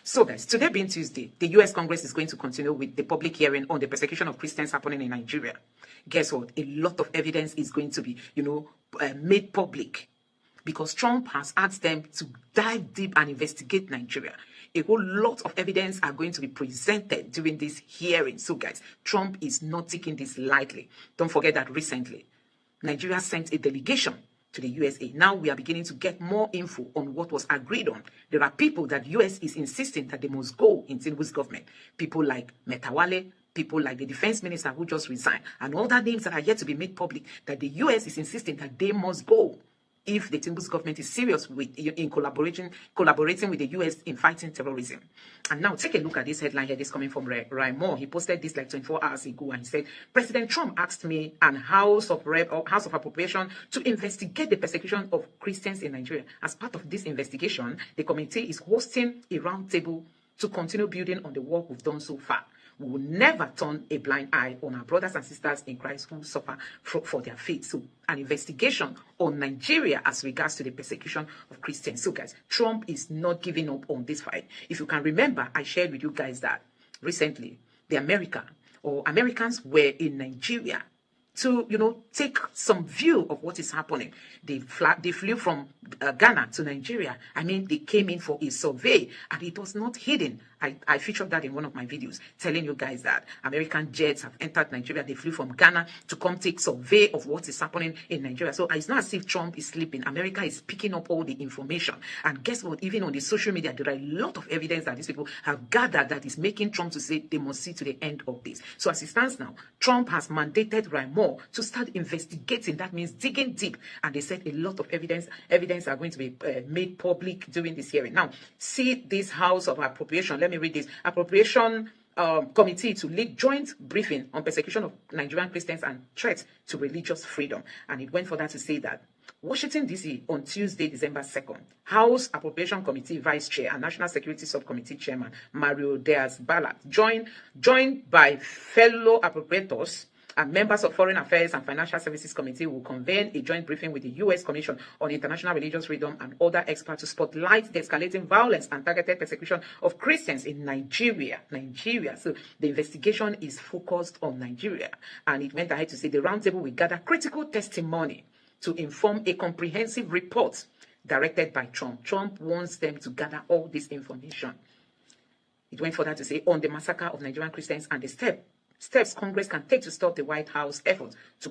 So guys, today being Tuesday, the US Congress is going to continue with the public hearing on the persecution of Christians happening in Nigeria. Guess what? A lot of evidence is going to be, made public because Trump has asked them to dive deep and investigate Nigeria. A whole lot of evidence are going to be presented during this hearing. So guys, Trump is not taking this lightly. Don't forget that recently, Nigeria sent a delegation to the USA. Now we are beginning to get more info on what was agreed on. There are people that US is insisting that they must go in Tinubu's government. People like Metawale, people like the defense minister who just resigned, and all that names that are yet to be made public, that the US is insisting that they must go if the Tinubu's government is serious in collaborating with the US in fighting terrorism. And now take a look at this headline here. This coming from Raymore. He posted this like 24 hours ago, and he said, President Trump asked me and House of Appropriation to investigate the persecution of Christians in Nigeria. As part of this investigation, the committee is hosting a roundtable to continue building on the work we've done so far. We will never turn a blind eye on our brothers and sisters in Christ who suffer for their faith. So, an investigation on Nigeria as regards to the persecution of Christians. So, guys, Trump is not giving up on this fight. If you can remember, I shared with you guys that recently the Americans were in Nigeria to, take some view of what is happening. They flew from Ghana to Nigeria. I mean, they came in for a survey, and it was not hidden. I featured that in one of my videos, telling you guys that American jets have entered Nigeria. They flew from Ghana to come take survey of what is happening in Nigeria. So it's not as if Trump is sleeping. America is picking up all the information. And guess what? Even on the social media, there are a lot of evidence that these people have gathered that is making Trump to say they must see to the end of this. So as it stands now, Trump has mandated Raymore to start investigating. That means digging deep. And they said a lot of evidence are going to be made public during this hearing. Now, see this House of Appropriation. Let me read this. Appropriation Committee to lead joint briefing on persecution of Nigerian Christians and threats to religious freedom. And it went further to say that Washington, D.C. on Tuesday, December 2nd, House Appropriation Committee Vice Chair and National Security Subcommittee Chairman Mario Diaz-Balart, joined by fellow appropriators and members of Foreign Affairs and Financial Services Committee, will convene a joint briefing with the U.S. Commission on International Religious Freedom and other experts to spotlight the escalating violence and targeted persecution of Christians in Nigeria. So the investigation is focused on Nigeria. And it went ahead to say the roundtable will gather critical testimony to inform a comprehensive report directed by Trump. Trump wants them to gather all this information. It went further to say on the massacre of Nigerian Christians and the steps Congress can take to stop the White House effort to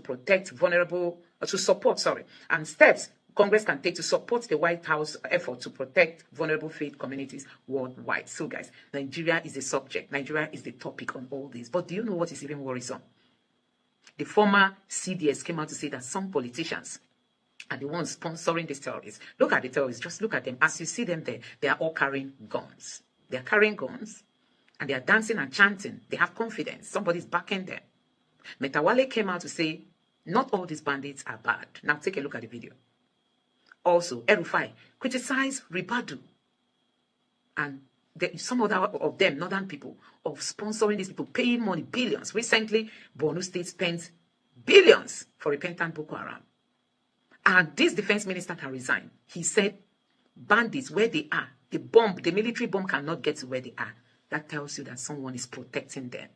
steps Congress can take to support the White House effort to protect vulnerable faith communities worldwide. So guys, Nigeria is the subject. Nigeria is the topic on all this. But do you know what is even worrisome? The former CDS came out to say that some politicians are the ones sponsoring these terrorists. Look at the terrorists. Just look at them. As you see them there, they are all carrying guns. They are carrying guns. And they are dancing and chanting. They have confidence. Somebody's backing them. Metawale came out to say, not all these bandits are bad. Now take a look at the video. Also, Erufai criticized Ribadu and some other of them, northern people, of sponsoring these people, paying money, billions. Recently, Borno State spent billions for repentant Boko Haram. And this defense minister can resign. He said, bandits, where they are, the military bomb cannot get to where they are. That tells you that someone is protecting them.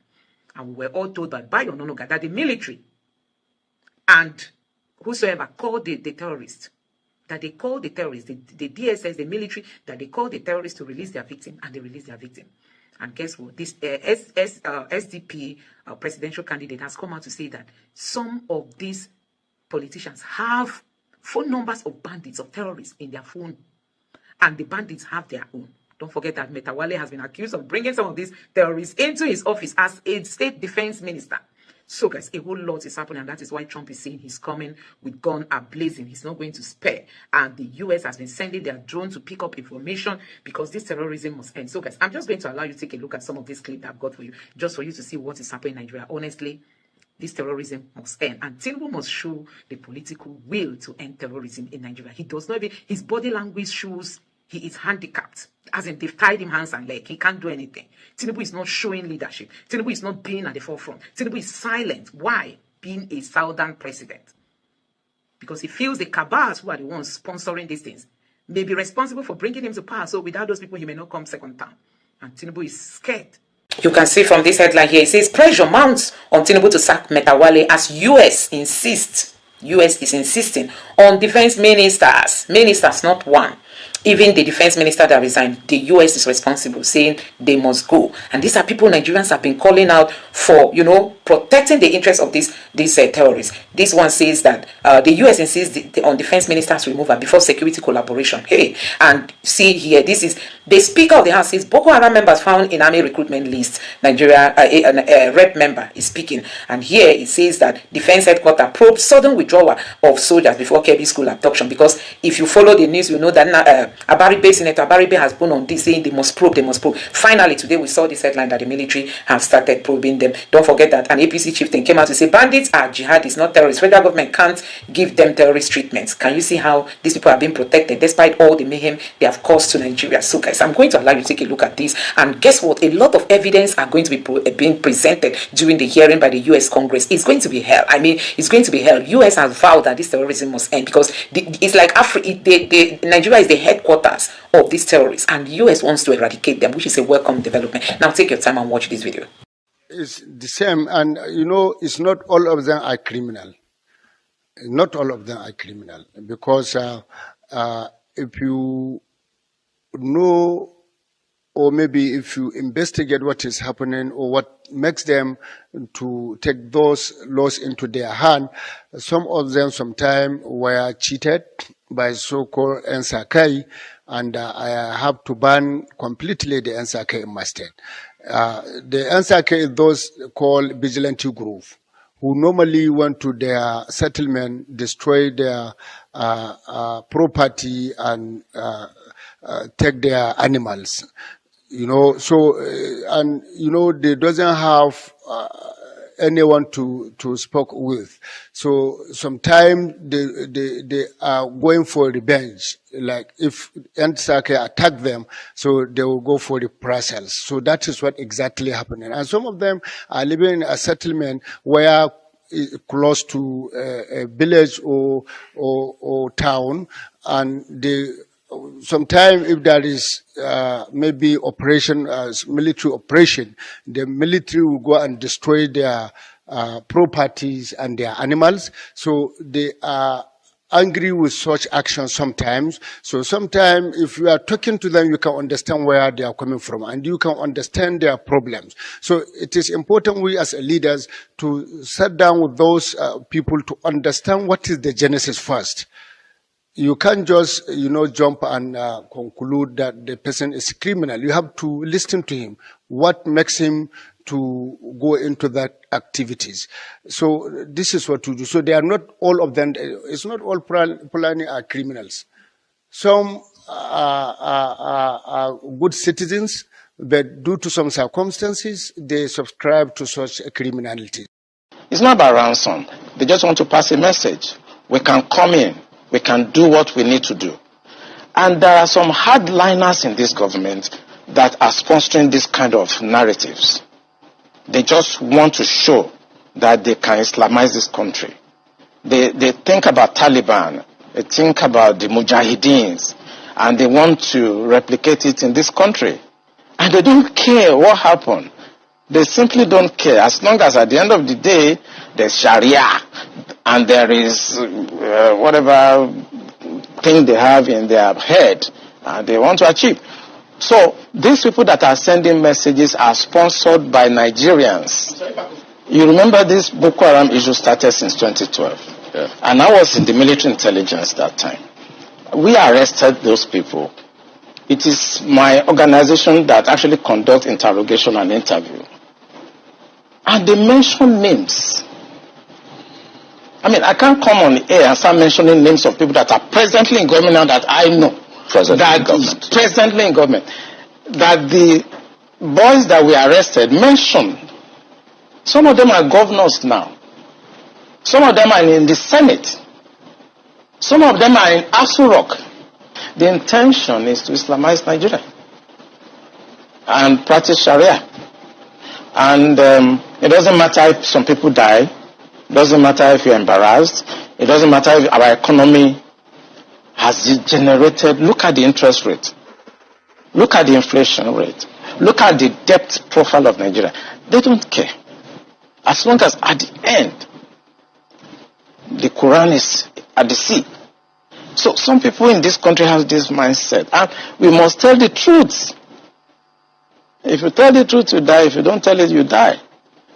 And we were all told by Ononoga that the military and whosoever called the terrorists, that they called the terrorists, the DSS, the military, that they called the terrorists to release their victim, and they released their victim. And guess what? This SDP presidential candidate has come out to say that some of these politicians have phone numbers of bandits, of terrorists in their phone, and the bandits have their own. Don't forget that Metawale has been accused of bringing some of these terrorists into his office as a state defense minister. So guys, a whole lot is happening, and that is why Trump is saying he's coming with gun ablazing. He's not going to spare. And the US has been sending their drone to pick up information because this terrorism must end. So guys, I'm just going to allow you to take a look at some of this clip that I've got for you, just for you to see what is happening in Nigeria. Honestly, this terrorism must end. And Tinubu must show the political will to end terrorism in Nigeria. He does not even, his body language shows he is handicapped. As in, they've tied him hands and legs. He can't do anything. Tinubu is not showing leadership. Tinubu is not being at the forefront. Tinubu is silent. Why? Being a southern president. Because he feels the cabals who are the ones sponsoring these things may be responsible for bringing him to power. So without those people, he may not come second term. And Tinubu is scared. You can see from this headline here, it says pressure mounts on Tinubu to sack Metawale as US is insisting on defense ministers, not one. Even the defense minister that resigned, the US is responsible, saying they must go. And these are people Nigerians have been calling out for, protecting the interests of these terrorists. This one says that the US insists on defense ministers' removal before security collaboration. Hey, and see here, this is the Speaker of the House says Boko Haram members found in army recruitment list. Nigeria rep member is speaking, and here it says that defense headquarters probed sudden withdrawal of soldiers before Kebbi school abduction. Because if you follow the news, you know that Senator Abaribe has been on this saying they must probe. Finally, today we saw this headline that the military have started probing them. Don't forget that an APC chieftain came out to say bandits are jihadists, not terrorists. Federal government can't give them terrorist treatments. Can you see how these people are being protected despite all the mayhem they have caused to Nigeria? So guys, I'm going to allow you to take a look at this, and guess what? A lot of evidence are going to be being presented during the hearing by the US Congress. It's going to be hell. I mean, it's going to be hell. US has vowed that this terrorism must end because it's like Nigeria is the headquarters of these terrorists, and US wants to eradicate them, which is a welcome development. Now take your time and watch this video. It's the same, and it's not all of them are criminal. Not all of them are criminal, because if you know, or maybe if you investigate what is happening or what makes them to take those laws into their hand, some of them sometimes were cheated by so-called Nsakai, and I have to ban completely the Nsakai in my state. The Nsakai is those called vigilante group, who normally went to their settlement, destroy their property, and take their animals. So they doesn't have anyone to speak with. So sometimes they are going for revenge. Like if Ntsake attack them, so they will go for reprisals. So that is what exactly happening. And some of them are living in a settlement where close to a village or town, and they sometimes if there is maybe military operation, the military will go and destroy their properties and their animals. So they are angry with such actions sometimes. So sometimes if you are talking to them, you can understand where they are coming from and you can understand their problems. So it is important we as leaders to sit down with those people to understand what is the genesis first. You can't just, jump and conclude that the person is criminal. You have to listen to him. What makes him to go into that activities? So this is what to do. So they are not all of them. It's not all Fulani are criminals. Some are good citizens, but due to some circumstances, they subscribe to such a criminality. It's not about ransom. They just want to pass a message. We can come in. We can do what we need to do. And there are some hardliners in this government that are sponsoring this kind of narratives. They just want to show that they can Islamize this country. They think about Taliban, they think about the Mujahideens, and they want to replicate it in this country. And they don't care what happened. They simply don't care. As long as at the end of the day, there's Sharia, and there is whatever thing they have in their head they want to achieve. So these people that are sending messages are sponsored by Nigerians. You remember this Boko Haram issue started since 2012. Yeah. And I was in the military intelligence that time. We arrested those people. It is my organization that actually conducts interrogation and interview. And they mention names. I mean, I can't come on the air and start mentioning names of people that are presently in government now that I know. Presently in government. That the boys that we arrested mentioned. Some of them are governors now. Some of them are in the Senate. Some of them are in Asu Rock. The intention is to Islamize Nigeria and practice Sharia. And it doesn't matter if some people die. It doesn't matter if you're embarrassed. It doesn't matter if our economy has degenerated. Look at the interest rate. Look at the inflation rate. Look at the depth profile of Nigeria. They don't care. As long as at the end, the Quran is at the sea. So some people in this country have this mindset. And we must tell the truth. If you tell the truth, you die. If you don't tell it, you die.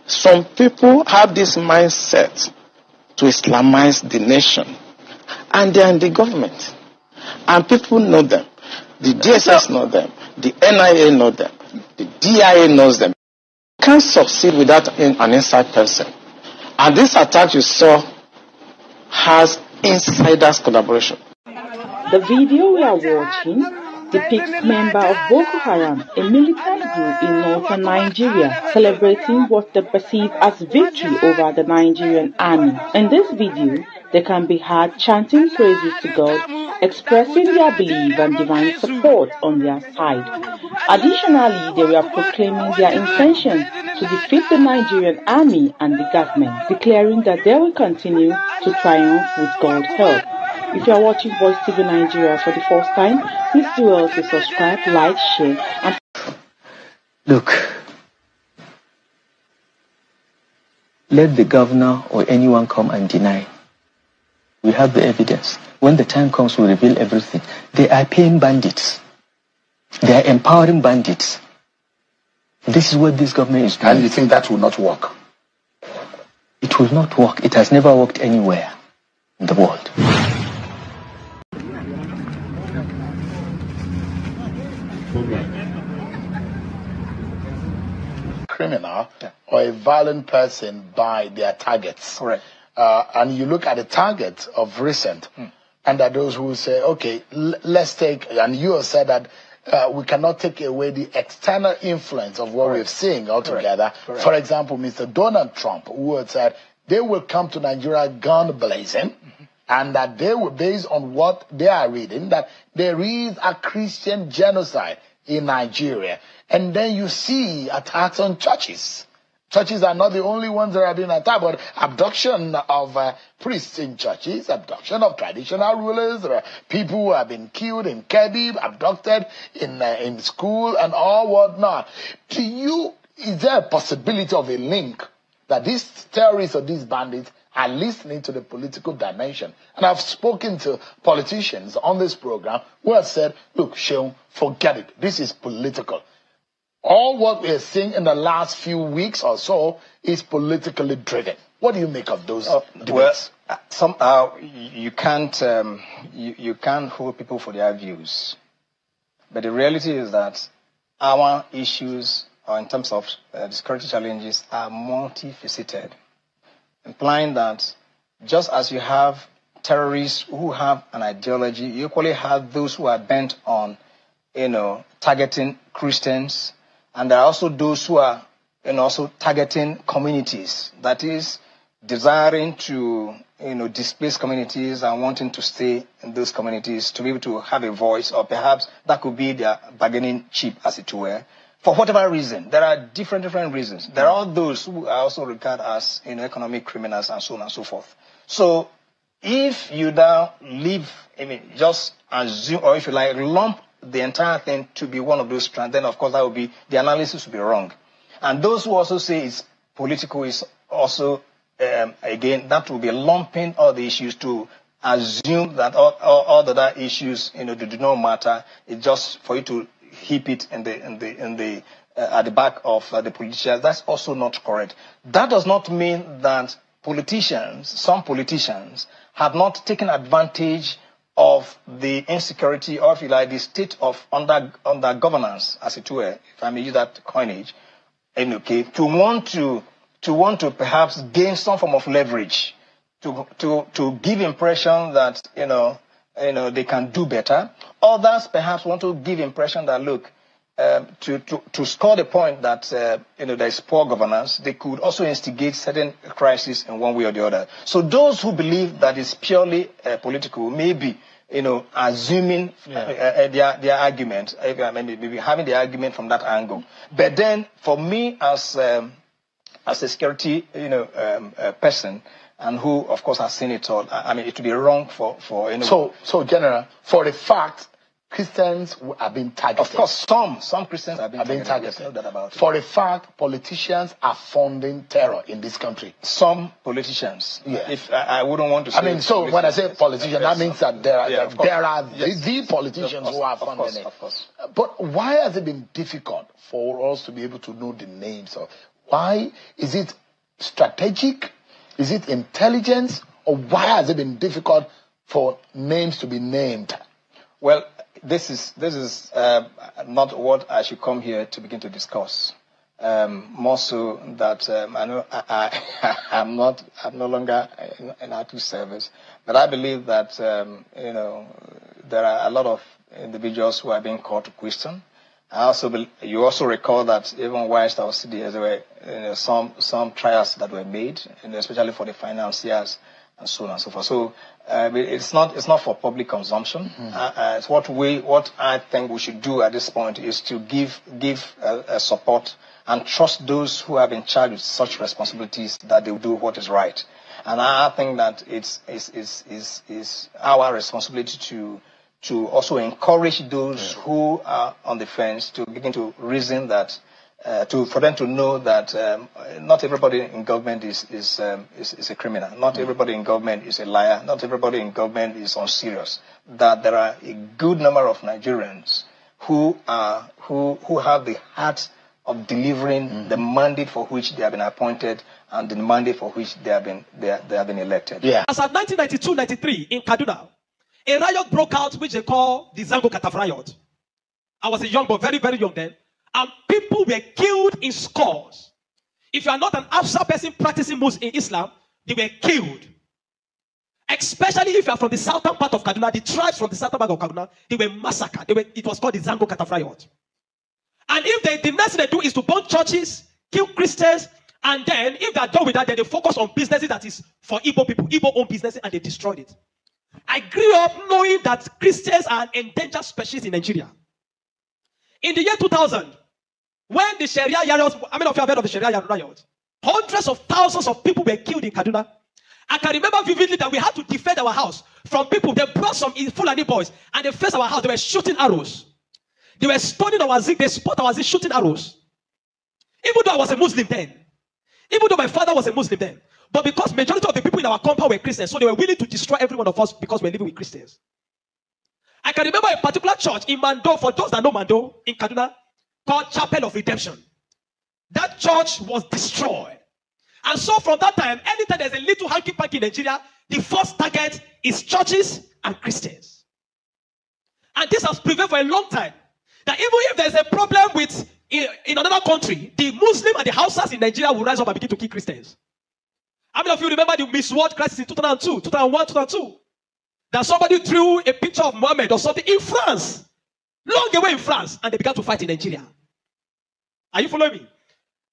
Some people have this mindset to Islamize the nation. And they are in the government. And people know them. The DSS know them. The NIA know them. The DIA knows them. You can't succeed without an inside person. And this attack you saw has insiders collaboration. The video we are watching depicts members of Boko Haram, a militant group in northern Nigeria, celebrating what they perceive as victory over the Nigerian army. In this video, they can be heard chanting praises to God, expressing their belief and divine support on their side. Additionally, they were proclaiming their intention to defeat the Nigerian army and the government, declaring that they will continue to triumph with God's help. If you are watching Voice TV Nigeria for the first time, please do well to subscribe, like, share, and... Look, let the governor or anyone come and deny. We have the evidence. When the time comes, we reveal everything. They are paying bandits. They are empowering bandits. This is what this government is doing. And you think that will not work? It will not work. It has never worked anywhere in the world. Criminal or a violent person by their targets. Correct. And you look at the targets of recent, and there are those who say, okay, let's take, and you have said that we cannot take away the external influence of what we've seen altogether. Correct. For example, Mr. Donald Trump, who had said they will come to Nigeria gun blazing, and that they will, based on what they are reading, that there is a Christian genocide in Nigeria. And then you see attacks on churches. Churches are not the only ones that are being attacked, but abduction of priests in churches, abduction of traditional rulers, people who have been killed in Kebbi, abducted in school and all whatnot. To you, is there a possibility of a link that these terrorists or these bandits are listening to the political dimension? And I've spoken to politicians on this program who have said, look, Sheung, forget it. This is political. All what we're seeing in the last few weeks or so is politically driven. What do you make of those debates? Well, somehow you can't hold people for their views. But the reality is that our issues, in terms of the security challenges, are multifaceted, implying that just as you have terrorists who have an ideology, you equally have those who are bent on, targeting Christians. And there are also those who are also targeting communities, that is, desiring to displace communities and wanting to stay in those communities to be able to have a voice, or perhaps that could be their bargaining chip, as it were. For whatever reason, there are different reasons. There are those who are also regarded as economic criminals and so on and so forth. So if you now just assume, or if you like, lump the entire thing to be one of those strands, then of course that would be, the analysis would be wrong. And those who also say it's political is also, again, that will be lumping all the issues to assume that all the other issues, do not matter. It's just for you to heap it at the back of the politicians. That's also not correct. That does not mean that some politicians have not taken advantage of the insecurity, or if you like, the state of under governance, as it were, if I may use that coinage, to want to perhaps gain some form of leverage, to give impression that they can do better. Others perhaps want to give impression that, look, to score the point that there is poor governance, they could also instigate certain crises in one way or the other. So those who believe that it's purely political may be assuming their argument, maybe having the argument from that angle. But then, for me, as a security person, and who, of course, has seen it all, it would be wrong for So, General, for the fact Christians are being targeted. Of course, some Christians are being targeted. There's no doubt about it. For a fact, politicians are funding terror in this country. Some politicians. Yeah. If I wouldn't want to say. I mean, so when I say politicians, that means that there are the politicians who are funding it. Of course. But why has it been difficult for us to be able to know the names of? Why is it strategic? Is it intelligence? Or why has it been difficult for names to be named? Well, this is not what I should come here to begin to discuss. More so that I know I'm no longer in active service, but I believe that there are a lot of individuals who are being called to question. You also recall that even whilst I was sitting there were some trials that were made, especially for the financiers and so on and so forth. So it's not for public consumption. It's what I think we should do at this point is to give support and trust those who have in charge of such responsibilities that they will do what is right. And I think that it's our responsibility to also encourage those who are on the fence to begin to reason that for them to know that not everybody in government is a criminal. Not everybody in government is a liar. Not everybody in government is unserious. That there are a good number of Nigerians who have the heart of delivering the mandate for which they have been appointed and the mandate for which they have been elected. Yeah. As of 1992-93 in Kaduna, a riot broke out which they call the Zango Kataf riot. I was a young boy, very, very young then. And people were killed in scores. If you are not an Afsa person practicing Muslim in Islam, they were killed. Especially if you are from the southern part of Kaduna, the tribes from the southern part of Kaduna, they were massacred. It was called the Zango Kataf riot. And if the next thing they do is to burn churches, kill Christians, and then if they are done with that, then they focus on businesses that is for Igbo people, Igbo-owned businesses, and they destroyed it. I grew up knowing that Christians are an endangered species in Nigeria. In the year 2000, when the Sharia riots, how many of you have heard of the Sharia riots? Hundreds of thousands of people were killed in Kaduna. I can remember vividly that we had to defend our house from people. They brought some Fulani boys and they faced our house. They were shooting arrows. They were stoning our zinc. They spot our zinc, shooting arrows. Even though I was a Muslim then. Even though my father was a Muslim then. But because majority of the people in our compound were Christians, so they were willing to destroy every one of us because we're living with Christians. I can remember a particular church in Mando, for those that know Mando, in Kaduna, called Chapel of Redemption. That church was destroyed. And so from that time, anytime there's a little hanky-panky in Nigeria, the first target is churches and Christians. And this has prevailed for a long time. That even if there's a problem with in another country, the Muslim and the Hausas in Nigeria will rise up and begin to kill Christians. How many of you remember the Miss World crisis in 2002, 2001, 2002? That somebody threw a picture of Muhammad or something in France, long away in France, and they began to fight in Nigeria. Are you following me?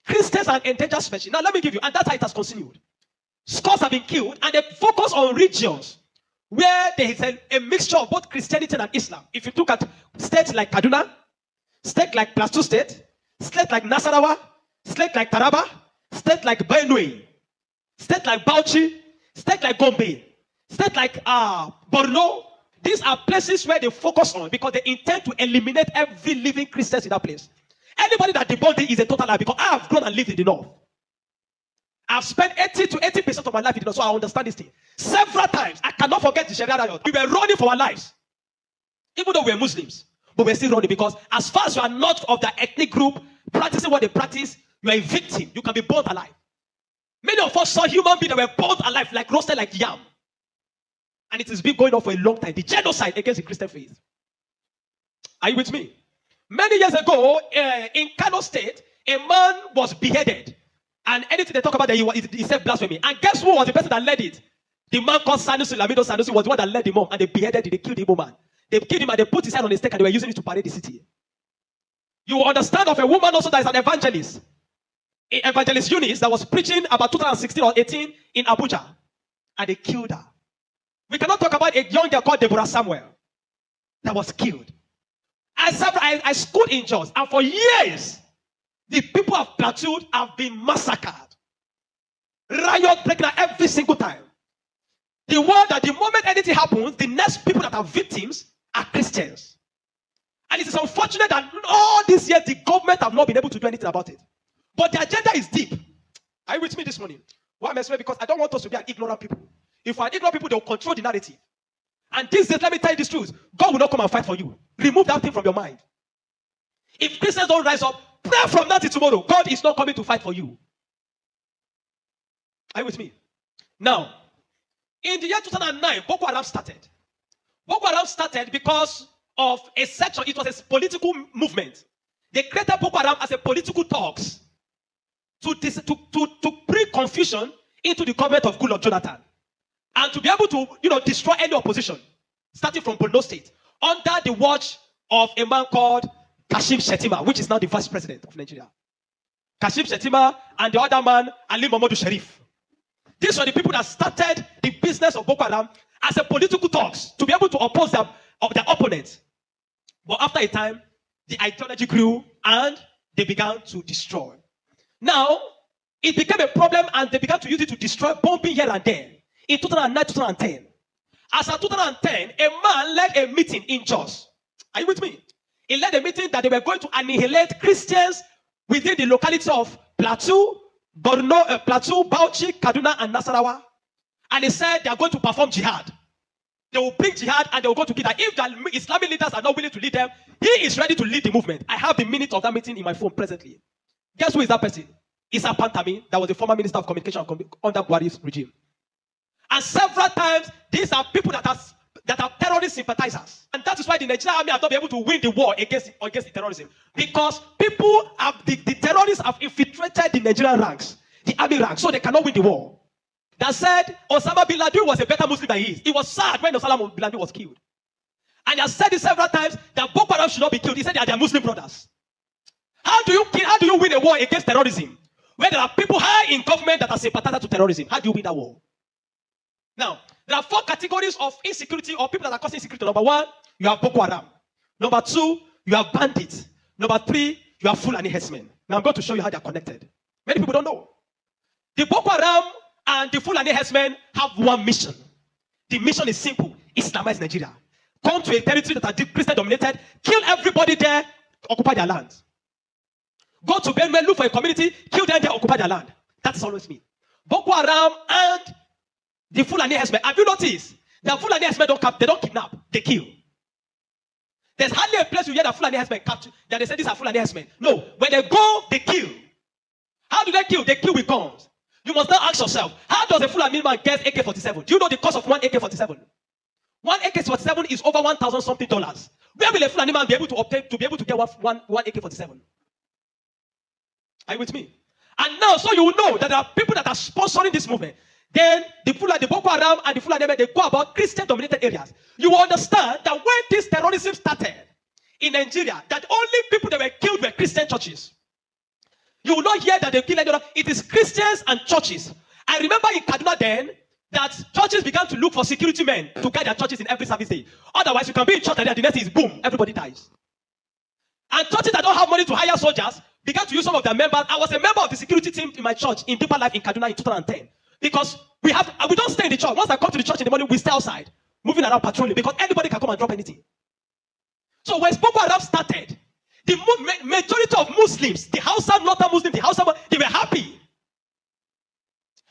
Christians are endangered species. Now let me give you, and that's how it has continued. Scores have been killed, and they focus on regions where there is a mixture of both Christianity and Islam. If you look at states like Kaduna, states like Plateau State, states like Nasarawa, states like Taraba, states like Benue, states like Bauchi, states like Gombe, states like Borno. These are places where they focus on because they intend to eliminate every living Christian in that place. Anybody that debunks it is a total lie because I have grown and lived in the north. I've spent 80 to 80% of my life in the north, so I understand this thing. Several times, I cannot forget the Sharia riot. We were running for our lives. Even though we were Muslims, but we're still running because as far as you are not of the ethnic group practicing what they practice, you are a victim. You can be burnt alive. Many of us saw human beings that were burnt alive, like roasted like yam. And it has been going on for a long time. The genocide against the Christian faith. Are you with me? Many years ago, in Kano State, a man was beheaded. And anything they talk about, he said blasphemy. And guess who was the person that led it? The man called Sanusi, Lamido Sanusi, was the one that led him on. And they beheaded him, they killed the Igbo man. They killed him and they put his head on a stake and they were using it to parade the city. You will understand of a woman also that is an evangelist. Evangelist Eunice that was preaching about 2016 or 18 in Abuja. And they killed her. We cannot talk about a young girl called Deborah Samuel that was killed. I schooled in Jos, and for years, the people of Plateau have been massacred. Riot breaking out every single time. The world that the moment anything happens, the next people that are victims are Christians. And it is unfortunate that all these years the government have not been able to do anything about it. But the agenda is deep. Are you with me this morning? Why am I saying? Because I don't want us to be an ignorant people. If we're ignorant people, they'll control the narrative. And these days, let me tell you this truth. God will not come and fight for you. Remove that thing from your mind. If Christians don't rise up, pray from now till tomorrow. God is not coming to fight for you. Are you with me? Now, in the year 2009, Boko Haram started. Boko Haram started because of a section. It was a political movement. They created Boko Haram as a political talks to bring confusion into the government of Goodluck Jonathan, and to be able to destroy any opposition, starting from Borno State, under the watch of a man called Kashim Shettima, which is now the vice president of Nigeria. Kashim Shettima and the other man, Ali Mohammed Sharif. These were the people that started the business of Boko Haram as a political talks to be able to oppose their opponents. But after a time, the ideology grew and they began to destroy. Now, it became a problem and they began to use it to destroy, bombing here and there. In 2009, 2010. As of 2010, a man led a meeting in Jos. Are you with me? He led a meeting that they were going to annihilate Christians within the locality of Plateau, Borno, Plateau, Bauchi, Kaduna, and Nasarawa. And he said they are going to perform jihad. They will bring jihad and they will go to kill them. If the Islamic leaders are not willing to lead them, he is ready to lead the movement. I have the minute of that meeting in my phone presently. Guess who is that person? Issa Pantami, that was the former Minister of Communication under Buhari's regime. And several times, these are people that are terrorist sympathizers. And that is why the Nigerian army have not been able to win the war against the terrorism. Because the terrorists have infiltrated the Nigerian ranks, the army ranks, so they cannot win the war. That said, Osama bin Laden was a better Muslim than he is. He was sad when Osama bin Laden was killed. And he has said it several times that Boko Haram should not be killed. He said they are their Muslim brothers. How do you win a war against terrorism when there are people high in government that are sympathizers to terrorism? How do you win that war? Now, there are 4 categories of insecurity or people that are causing insecurity. Number 1, you have Boko Haram. Number 2, you have bandits. Number 3, you have Fulani herdsmen. Now I'm going to show you how they are connected. Many people don't know. The Boko Haram and the Fulani herdsmen have one mission. The mission is simple: Islamize Nigeria. Come to a territory that are Christian dominated, kill everybody there, occupy their land. Go to Benue, look for a community, kill them there, occupy their land. That is always me. Boko Haram and the Fulani herdsmen. Have you noticed that Fulani herdsmen they don't kidnap, they kill? There's hardly a place you hear that Fulani herdsmen capture that they say these are Fulani herdsmen. No, when they go, they kill. How do they kill? They kill with guns. You must now ask yourself, how does a Fulani man get AK-47? Do you know the cost of one AK-47? One AK-47 is over $1,000 something. Where will a Fulani man be able to obtain to be able to get one AK-47? Are you with me? And now, so you will know that there are people that are sponsoring this movement. Then the Boko Haram and the Fulani, they go about Christian-dominated areas. You will understand that when this terrorism started in Nigeria, that only people that were killed were Christian churches. You will not hear that they killed anyone. It is Christians and churches. I remember in Kaduna then that churches began to look for security men to guide their churches in every service day. Otherwise, you can be in church and the next is boom, everybody dies. And churches that don't have money to hire soldiers began to use some of their members. I was a member of the security team in my church in Deeper Life in Kaduna in 2010. Because we don't stay in the church. Once I come to the church in the morning, we stay outside, moving around patrolling, because anybody can come and drop anything. So when Boko Haram started, the majority of Muslims, the Hausa, Northern Muslims, they were happy.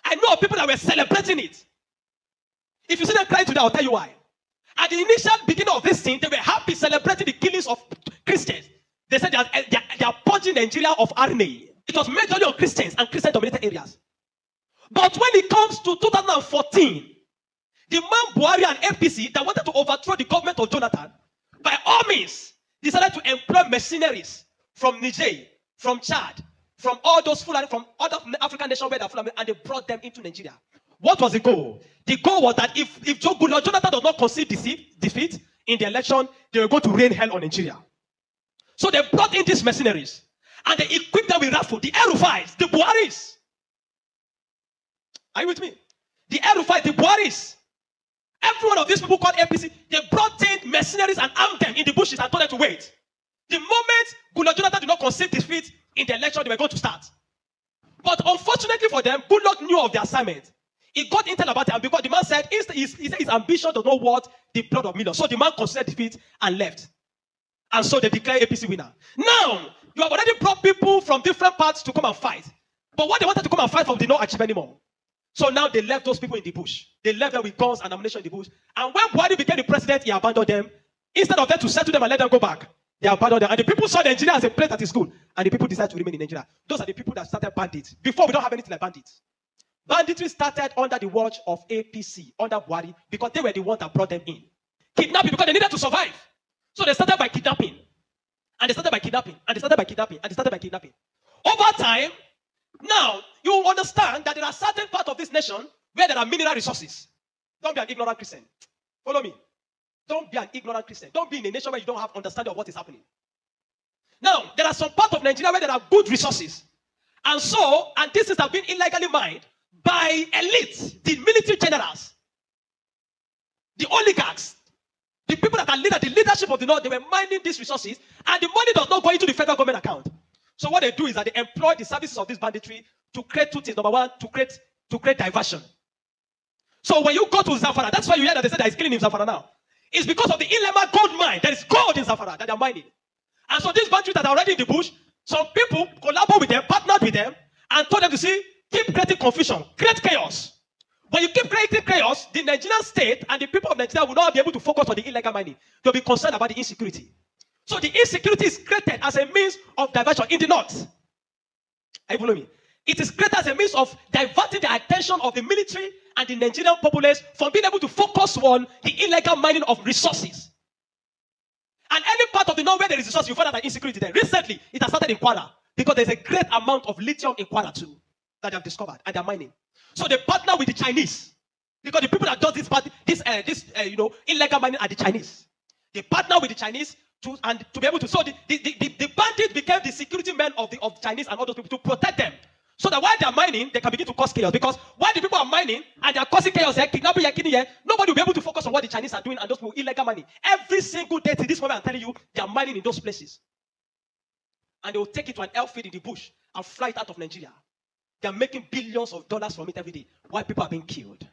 I know of people that were celebrating it. If you see them crying today, I'll tell you why. At the initial beginning of this thing, they were happy celebrating the killings of Christians. They said they are purging Nigeria of RNA. It was majorly on Christians and Christian-dominated areas. But when it comes to 2014, the man Buhari and APC that wanted to overthrow the government of Jonathan, by all means, decided to employ mercenaries from Niger, from Chad, from all those Fulani, from other African nations where they are Fulani, and they brought them into Nigeria. What was the goal? The goal was that if Jonathan does not concede defeat in the election, they were going to rain hell on Nigeria. So they brought in these mercenaries, and they equipped them with rifles, the Erufais, the Buharis. Are you with me? The Erufais, the Buharis. Every one of these people called APC, they brought in mercenaries and armed them in the bushes and told them to wait. The moment Goodluck Jonathan did not concede defeat in the election, they were going to start. But unfortunately for them, Goodluck knew of the assignment. He got intel about it, and because the man said his ambition does not worth the blood of millions. So the man conceded defeat and left. And so they declare APC winner. Now, you have already brought people from different parts to come and fight. But what they wanted to come and fight for did not achieve anymore. So now they left those people in the bush. They left them with guns and ammunition in the bush. And when Buhari became the president, he abandoned them. Instead of them to settle them and let them go back, they abandoned them. And the people saw Nigeria as a place that is good. And the people decided to remain in Nigeria. Those are the people that started bandits. Before, we don't have anything like bandits. Banditry started under the watch of APC, under Buhari, because they were the ones that brought them in. Kidnapping, because they needed to survive. So they started by kidnapping. And they started by kidnapping. And they started by kidnapping. And they started by kidnapping. Over time, now, you understand that there are certain parts of this nation where there are mineral resources. Don't be an ignorant Christian. Follow me. Don't be an ignorant Christian. Don't be in a nation where you don't have understanding of what is happening. Now, there are some parts of Nigeria where there are good resources. And so, and this has been illegally mined by elites, the military generals, the oligarchs, the people that are the leadership of the North. They were mining these resources, and the money does not go into the federal government account. So what they do is that they employ the services of this banditry to create two things. Number one, to create diversion. So when you go to Zamfara, that's why you hear that they say there is killing in Zamfara now. It's because of the Ilema gold mine. There is gold in Zamfara that they are mining. And so these bandits that are already in the bush, some people collaborate with them, partnered with them, and told them to see, keep creating confusion, create chaos. When you keep creating chaos, the Nigerian state and the people of Nigeria will not be able to focus on the illegal mining. They'll be concerned about the insecurity. So the insecurity is created as a means of diversion in the north. Are you following me? It is created as a means of diverting the attention of the military and the Nigerian populace from being able to focus on the illegal mining of resources. And any part of the north where there is resources, you find out that insecurity there. Recently, it has started in Kwara because there's a great amount of lithium in Kwara too that they have discovered and they're mining. So they partner with the Chinese because the people that do this illegal mining are the Chinese. They partner with the Chinese to be able to. So the bandits became the security men of the Chinese and all those people to protect them. So that while they are mining, they can begin to cause chaos. Because while the people are mining and they are causing chaos here, kidnapping here, killing here, nobody will be able to focus on what the Chinese are doing and those people illegal mining. Every single day to this moment, I'm telling you, they are mining in those places. And they will take it to an airfield in the bush and fly it out of Nigeria. They are making billions of dollars from it every day while people are being killed.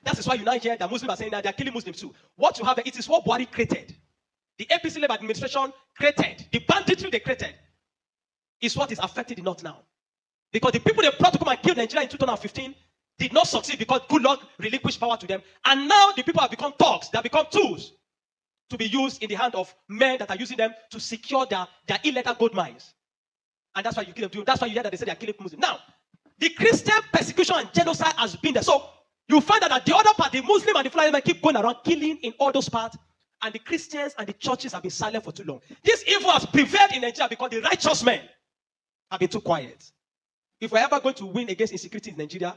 That is why you now hear that Muslims are saying that they are killing Muslims too. What you have, it is what Buhari created. The APC-led administration created, the banditry they created, is what is affecting the North now. Because the people they brought to come and kill Nigeria in 2015 did not succeed because good luck relinquished power to them. And now the people have become thugs. They have become tools to be used in the hand of men that are using them to secure their illegal gold mines. And that's why you kill them. That's why you hear that they say they are killing Muslims. Now, the Christian persecution and genocide has been there. So you find that the other part, the Muslim and the Fulani men keep going around killing in all those parts. And the Christians and the churches have been silent for too long. This evil has prevailed in Nigeria because the righteous men have been too quiet. If we're ever going to win against insecurity in Nigeria,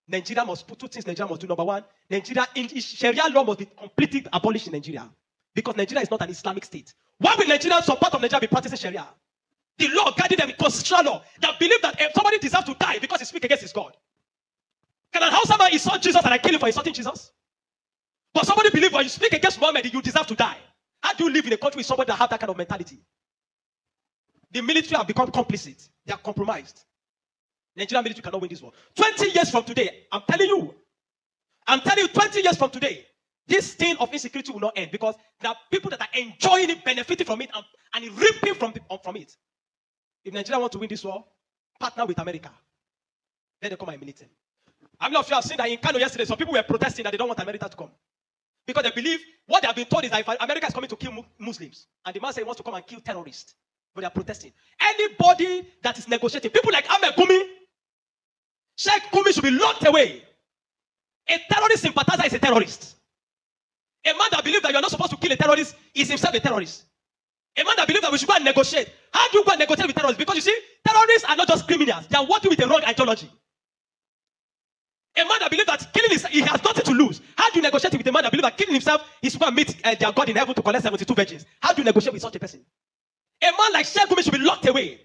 Nigeria must put two things Nigeria must do. Number one, Sharia law must be completely abolished in Nigeria. Because Nigeria is not an Islamic state. Why will Nigeria, some part of Nigeria, be practicing Sharia? The law guiding them, constitutional law, that believe that if somebody deserves to die because he speaks against his God. Can an Hausa man insult Jesus and I kill him for insulting Jesus? But somebody believes when you speak against Muhammad, you deserve to die. How do you live in a country with somebody that have that kind of mentality? The military have become complicit. They are compromised. Nigerian military cannot win this war. 20 years from today, I'm telling you, 20 years from today, this thing of insecurity will not end because there are people that are enjoying it, benefiting from it, and reaping from it. If Nigeria want to win this war, partner with America. Let them come and militate. I'm not sure I've seen that in Kanu yesterday, some people were protesting that they don't want America to come. Because they believe, what they have been told is that if America is coming to kill Muslims, and the man says he wants to come and kill terrorists, but they are protesting. Anybody that is negotiating, people like Ahmed Gumi, Sheikh Gumi should be locked away. A terrorist sympathizer is a terrorist. A man that believes that you are not supposed to kill a terrorist is himself a terrorist. A man that believes that we should go and negotiate. How do you go and negotiate with terrorists? Because you see, terrorists are not just criminals. They are working with the wrong ideology. A man that believes that killing he has nothing to lose. How do you negotiate with a man that believes that killing himself is going to meet their God in heaven to collect 72 virgins? How do you negotiate with such a person? A man like Sheikh Gumi should be locked away.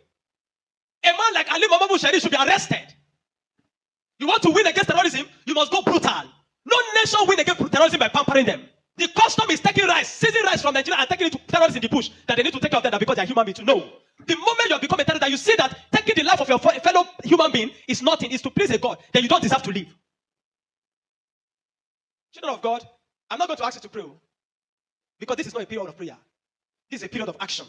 A man like Ali Muhammad Buhari should be arrested. You want to win against terrorism, you must go brutal. No nation win against terrorism by pampering them. The custom is taking rice, seizing rice from Nigeria and taking it to terrorists in the bush that they need to take care of them because they are human beings. To know. The moment you have become a terrorist, that you see that taking the life of your fellow human being is nothing, is to please a God, then you don't deserve to live. Children of God, I'm not going to ask you to pray because this is not a period of prayer. This is a period of action.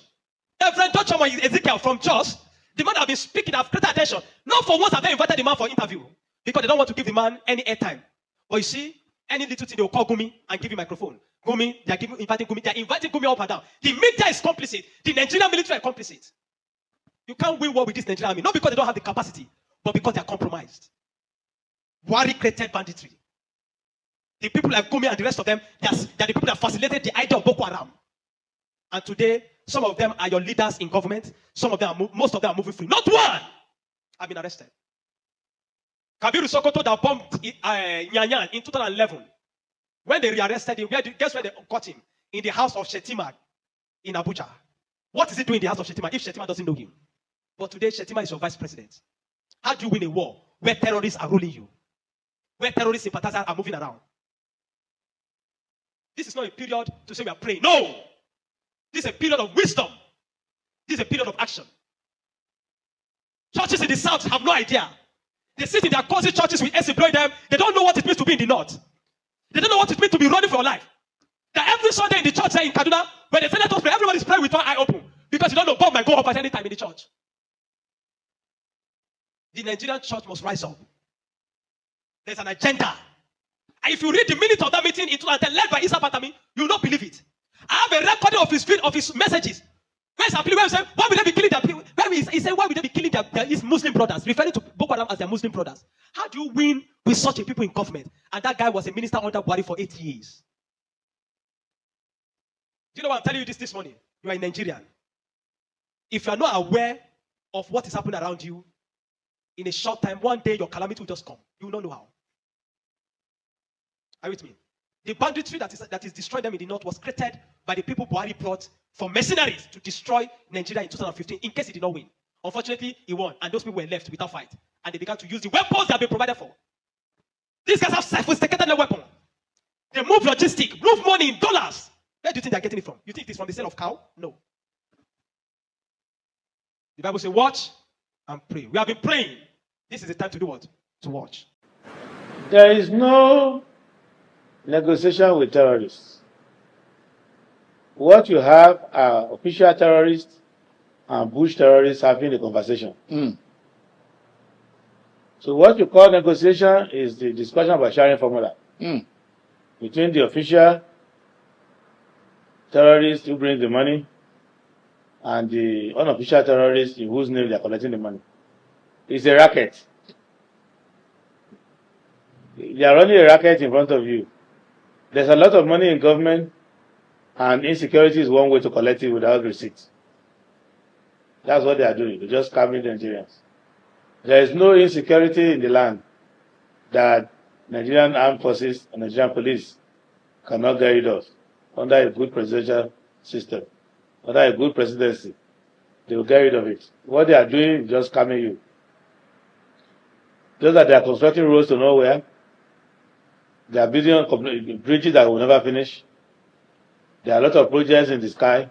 Reverend Dr. Ezekiel from Jos, the man have been speaking, I've created attention. Not for once have they invited the man for interview because they don't want to give the man any airtime. But you see, any little thing they will call Gumi and give him microphone. Gumi, they are inviting Gumi, they are inviting Gumi up and down. The media is complicit. The Nigerian military are complicit. You can't win war with this Nigerian army, not because they don't have the capacity, but because they are compromised. Buhari created banditry. The people like Gumi and the rest of them, they are the people that facilitated the idea of Boko Haram. And today, some of them are your leaders in government. Some of them, most of them are moving free. Not one have been arrested. Kabiru Sokoto that bombed Nyanyan in 2011. When they rearrested him, guess where they caught him? In the house of Shetima in Abuja. What is he doing in the house of Shetima if Shetima doesn't know him? But today, Shetima is your vice president. How do you win a war where terrorists are ruling you? Where terrorist sympathizers are moving around? This is not a period to say we are praying. No! This is a period of wisdom. This is a period of action. Churches in the south have no idea. They sit in their cozy churches with AC blowing them. They don't know what it means to be in the north. They don't know what it means to be running for your life. That every Sunday in the church there in Kaduna, when they say let us pray, everybody's praying with one eye open. Because you don't know bomb might go up at any time in the church. The Nigerian church must rise up. There's an agenda. And if you read the minute of that meeting in 2010 led by Isa Patami, you will not believe it. I have a recording of his messages. Where's appeal? Where he said, why would they be killing their people? He said, why would they be killing his Muslim brothers? Referring to Boko Haram as their Muslim brothers. How do you win with such a people in government? And that guy was a minister under Buhari for 8 years. Do you know why I'm telling you this morning? You are a Nigerian. If you are not aware of what is happening around you, in a short time, one day your calamity will just come. You will not know how. Are you with me? The banditry that is destroying them in the north was created by the people Buhari brought for mercenaries to destroy Nigeria in 2015 in case he did not win. Unfortunately, he won, and those people were left without fight. And they began to use the weapons that have been provided for. These guys have sophisticated weapon. They move logistics, move money in dollars. Where do you think they're getting it from? You think it's from the sale of cow? No. The Bible says, watch and pray. We have been praying. This is the time to do what? To watch. There is no negotiation with terrorists. What you have are official terrorists and bush terrorists having a conversation. So what you call negotiation is the discussion about sharing formula between the official terrorists who bring the money and the unofficial terrorists in whose name they are collecting the money. It's a racket. They are running a racket in front of you. There's a lot of money in government, and insecurity is one way to collect it without receipts. That's what they are doing. They're just scamming the Nigerians. There is no insecurity in the land that Nigerian armed forces and Nigerian police cannot get rid of under a good presidential system, under a good presidency. They will get rid of it. What they are doing is just scamming you. Just that they are constructing roads to nowhere. They are building bridges that will never finish. There are a lot of projects in the sky.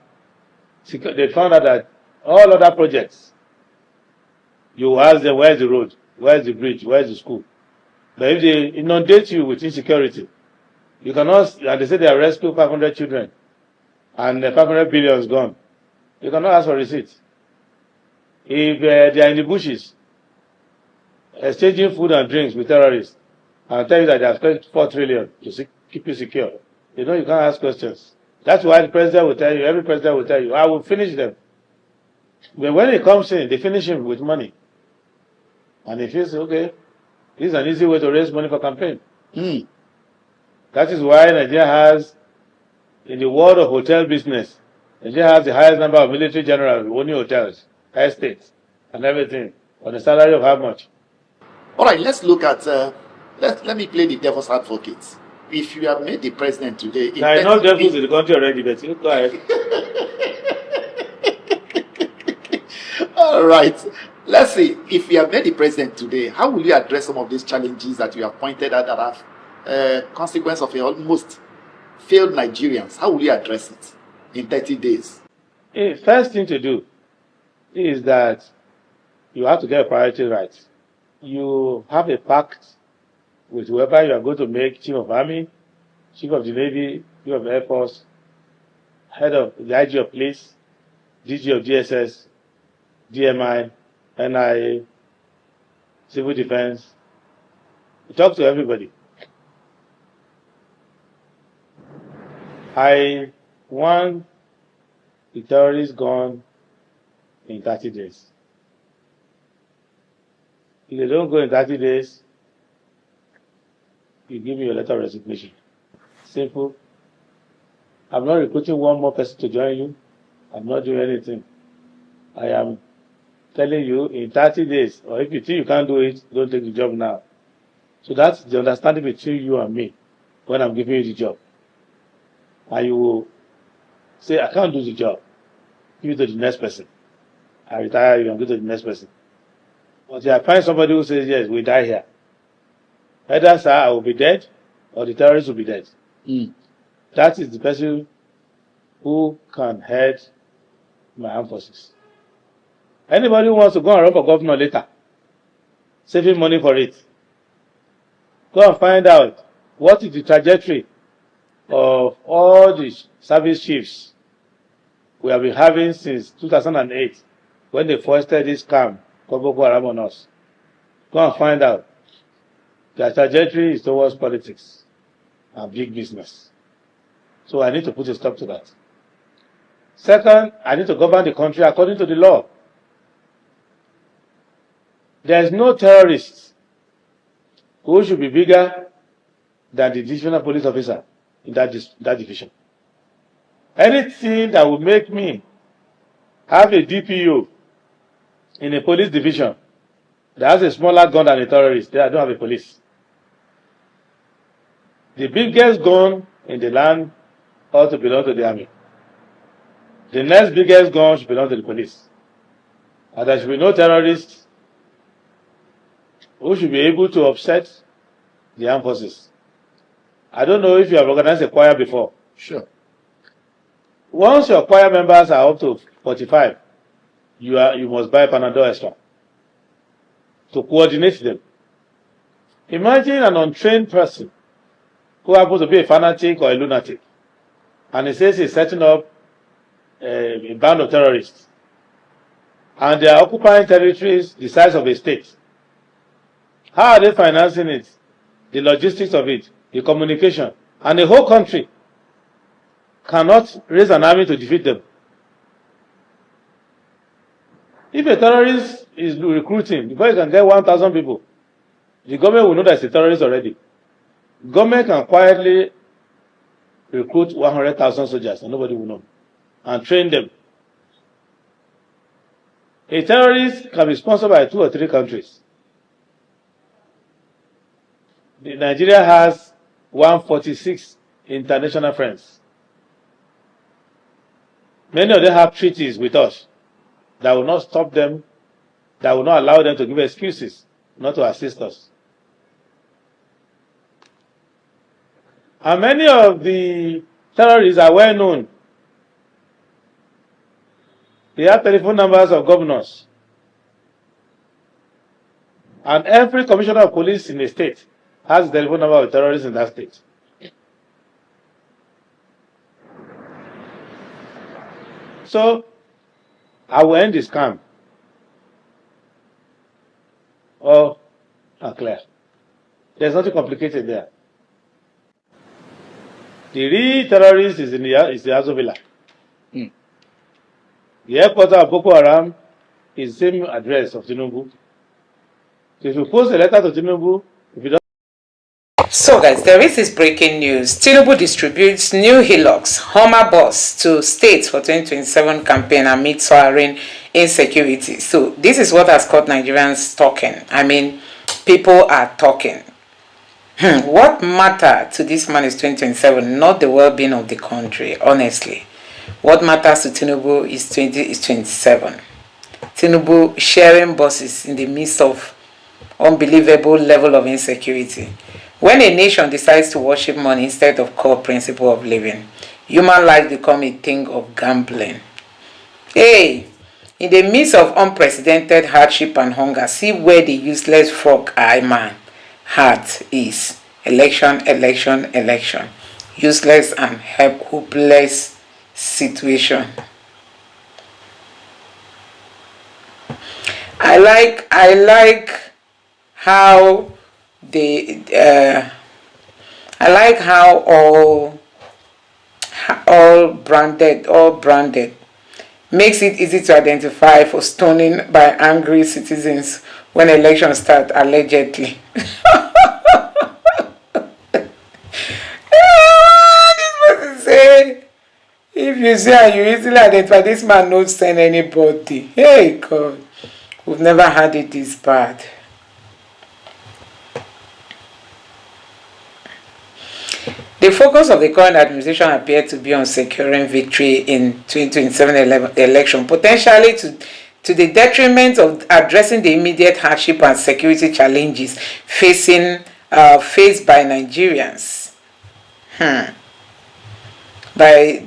They found out that all other projects, you ask them, where is the road? Where is the bridge? Where is the school? But if they inundate you with insecurity, you cannot, and they say they have rescued 500 children, and 500 billion is gone. You cannot ask for receipts. If they are in the bushes, exchanging food and drinks with terrorists, and tell you that they have spent 4 trillion to keep you secure, you know you can't ask questions. That's why the president will tell you, every president will tell you, I will finish them. But when he comes in, they finish him with money. And he feels, okay, this is an easy way to raise money for campaign. That is why Nigeria has, in the world of hotel business, Nigeria has the highest number of military generals owning hotels, estates, and everything, on a salary of how much? All right, let's look at, let me play the devil's advocate. If you have made the president today... There are enough devils in the country already, but you go ahead. All right. Let's see, if you have made the president today, how will you address some of these challenges that you have pointed at that have consequence of almost failed Nigerians? How will you address it in 30 days? The first thing to do is that you have to get a priority right. You have a pact with whoever you are going to make Chief of Army, Chief of the Navy, Chief of Air Force, head of the IG of police, DG of DSS, DMI, NIA, civil defense. We talk to everybody. I want the terrorists gone in 30 days. If they don't go in 30 days, you give me your letter of resignation. Simple. I'm not recruiting one more person to join you. I'm not doing anything. I am telling you in 30 days, or if you think you can't do it, don't take the job now. So that's the understanding between you and me when I'm giving you the job. And you will say, I can't do the job. Give it to the next person. I retire you and go to the next person. But if I find somebody who says, yes, we die here. Either, sir, I will be dead, or the terrorists will be dead. That is the person who can head my armed forces. Anybody who wants to go and run for governor later, saving money for it, go and find out what is the trajectory of all the service chiefs we have been having since 2008, when they foisted this scam called Boko Haram on us. Go and find out. Their trajectory is towards politics and big business. So I need to put a stop to that. Second, I need to govern the country according to the law. There is no terrorist who should be bigger than the divisional police officer in that division. Anything that would make me have a DPO in a police division that has a smaller gun than a terrorist, then I don't have a police. The biggest gun in the land ought to belong to the army. The next biggest gun should belong to the police. And there should be no terrorists who should be able to upset the armed forces. I don't know if you have organized a choir before. Sure. Once your choir members are up to 45, you must buy Panadol extra to coordinate them. Imagine an untrained person who happens to be a fanatic or a lunatic, and he says he's setting up a band of terrorists, and they are occupying territories the size of a state. How are they financing it? The logistics of it, the communication, and the whole country cannot raise an army to defeat them. If a terrorist is recruiting, before you can get 1,000 people, the government will know that it's a terrorist already. Government can quietly recruit 100,000 soldiers and nobody will know, and train them. A terrorist can be sponsored by 2 or 3 countries. Nigeria has 146 international friends. Many of them have treaties with us that will not stop them, that will not allow them to give excuses not to assist us. And many of the terrorists are well known. They have telephone numbers of governors. And every commissioner of police in the state has a telephone number of terrorists in that state. So, I will end this scam. Oh, clear. There's nothing complicated there. The real terrorist is the Azo Villa. The headquarters of Boko Haram is the same address of Tinubu. So if you post a letter to Tinubu, if you don't. So guys, there is this breaking news. Tinubu distributes new Hilux Hummer bus to states for 2027 campaign amid soaring insecurity. So this is what has caught Nigerians talking. I mean, people are talking. What matter to this man is 2027, not the well-being of the country, honestly. What matters to Tinubu is 2027. Tinubu sharing buses in the midst of unbelievable level of insecurity. When a nation decides to worship money instead of core principle of living, human life becomes a thing of gambling. Hey, in the midst of unprecedented hardship and hunger, see where the useless frog eye man heart is. Election, election, election. Useless and hopeless situation. I like how they I like how all branded makes it easy to identify for stoning by angry citizens when elections start, allegedly. This person say, if you see and you easily identify, this man not send anybody. Hey God, we've never had it this bad. The focus of the current administration appeared to be on securing victory in 2027 election, potentially to the detriment of addressing the immediate hardship and security challenges faced by Nigerians. By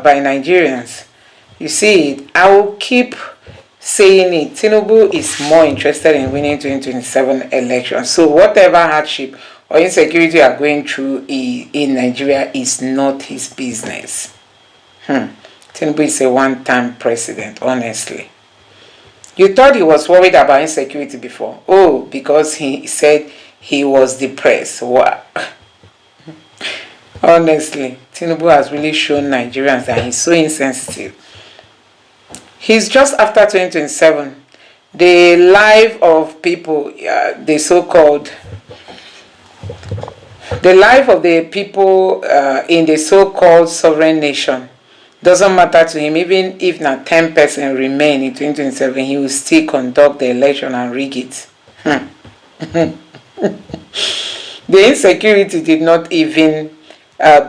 Nigerians. You see, I will keep saying it. Tinubu is more interested in winning 2027 elections. So whatever hardship or insecurity you are going through in Nigeria is not his business. Tinubu is a one-time president, honestly. You thought he was worried about insecurity before? Oh, because he said he was depressed. Wow. Honestly, Tinubu has really shown Nigerians that he's so insensitive. He's just after 2027. The life of people, the so-called... The life of the people in the so-called sovereign nation doesn't matter to him. Even if not 10% remain in 2027, he will still conduct the election and rig it. The insecurity did not even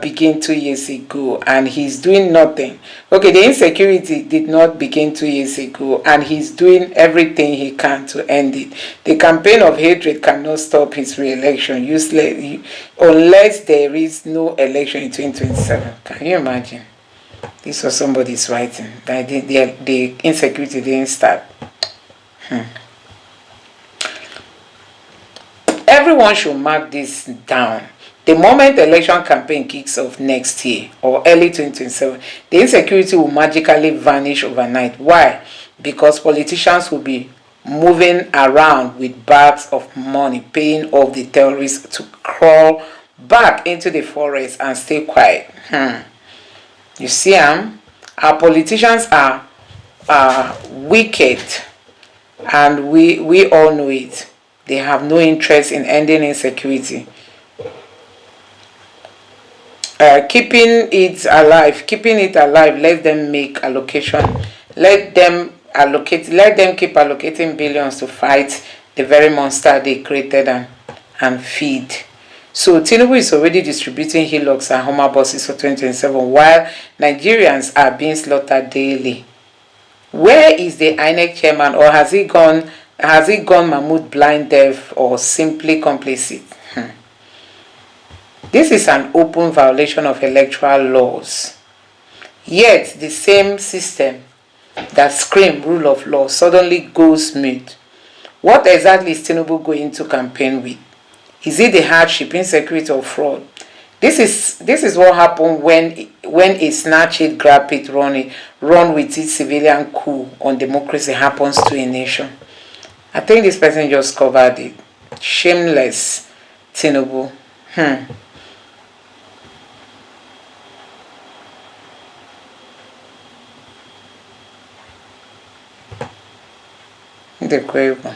begin 2 years ago, and he's doing nothing. Okay, the insecurity did not begin 2 years ago, and he's doing everything he can to end it. The campaign of hatred cannot stop his re-election, useless, unless there is no election in 2027. Can you imagine? This was somebody's writing. That the insecurity didn't start. Everyone should mark this down. The moment election campaign kicks off next year or early 2027, the insecurity will magically vanish overnight. Why? Because politicians will be moving around with bags of money, paying off the terrorists to crawl back into the forest and stay quiet. You see, our politicians are wicked, and we all know it. They have no interest in ending insecurity. Keeping it alive, let them make allocation, let them keep allocating billions to fight the very monster they created and feed. So Tinubu is already distributing Hilux and Hummer buses for 2027 while Nigerians are being slaughtered daily. Where is the INEC chairman, or has he gone Mahmoud blind deaf or simply complicit? This is an open violation of electoral laws. Yet the same system that screams rule of law suddenly goes mute. What exactly is Tinubu going to campaign with? Is it the hardship, insecurity, or fraud? This is what happened when a snatch it, grab it, run with it civilian coup on democracy happens to a nation. I think this person just covered it. Shameless Tinubu. The Quavo.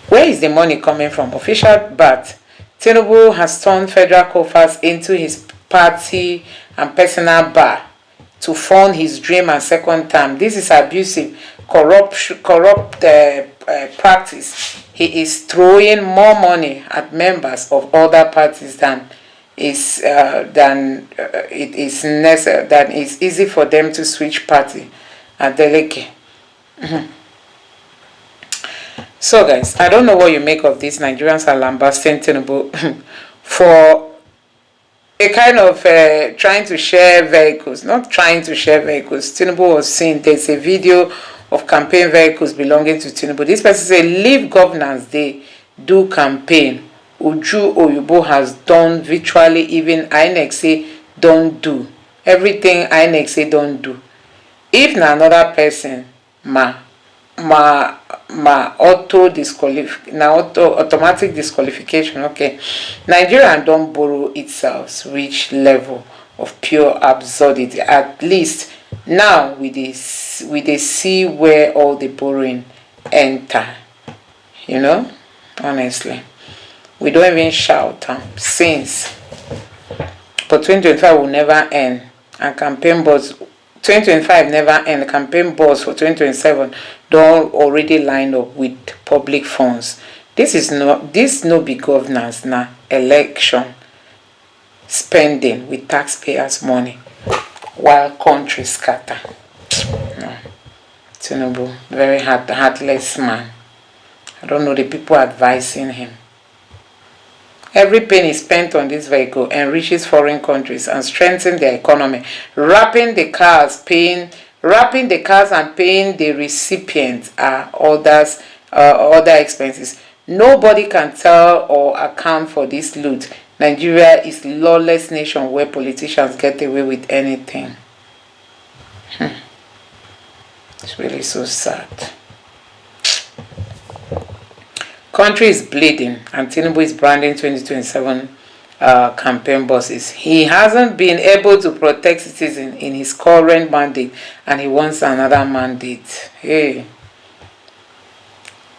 Where is the money coming from? Official but Tinubu has turned federal coffers into his party and personal bar to fund his dream and second term. This is abusive, corrupt practice. He is throwing more money at members of other parties than is easy for them to switch party at Deleke. So guys, I don't know what you make of this. Nigerians are lambasting Tinubu for a kind of trying to share vehicles. Not trying to share vehicles. Tinubu was saying there's a video of campaign vehicles belonging to Tinubu. This person said, leave governance, they do campaign. Uju Oyubo has done virtually, even INEC say don't do. Everything INEC say don't do. If na another person, automatic disqualification. Okay, Nigeria don't borrow itself reach level of pure absurdity. At least now we dey see where all the borrowing enter. You know, honestly, we don't even shout since. But 2025 will never end, and campaign boards 2025 never end. Campaign boards for 2027 don't already line up with public funds. This no be governance, na election spending with taxpayers' money while country scatter. No. Tinubu, very heartless man. I don't know the people advising him. Every penny spent on this vehicle enriches foreign countries and strengthens their economy. Wrapping the cars and paying the recipients are other expenses. Nobody can tell or account for this loot. Nigeria is a lawless nation where politicians get away with anything. It's really so sad. Country is bleeding, and Tinubu is branding 2027 campaign bosses. He hasn't been able to protect citizens in his current mandate, and he wants another mandate. Hey,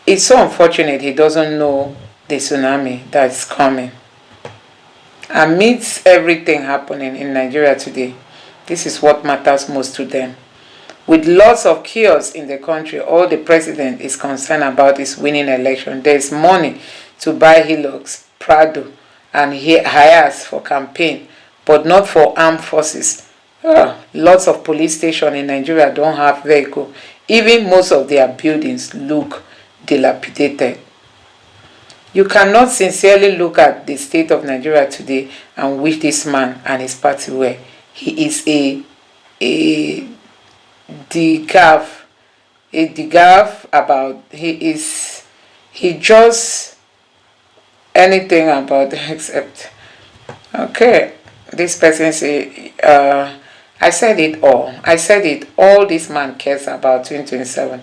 it's so unfortunate he doesn't know the tsunami that's coming. Amidst everything happening in Nigeria today, this is what matters most to them. With lots of chaos in the country, all the president is concerned about is winning election. There is money to buy Hilux, Prado, and Hiace for campaign, but not for armed forces. Lots of police stations in Nigeria don't have vehicle. Even most of their buildings look dilapidated. You cannot sincerely look at the state of Nigeria today and wish this man and his party well. He is a about he just anything about except okay. This person say I said it all. This man cares about 2027.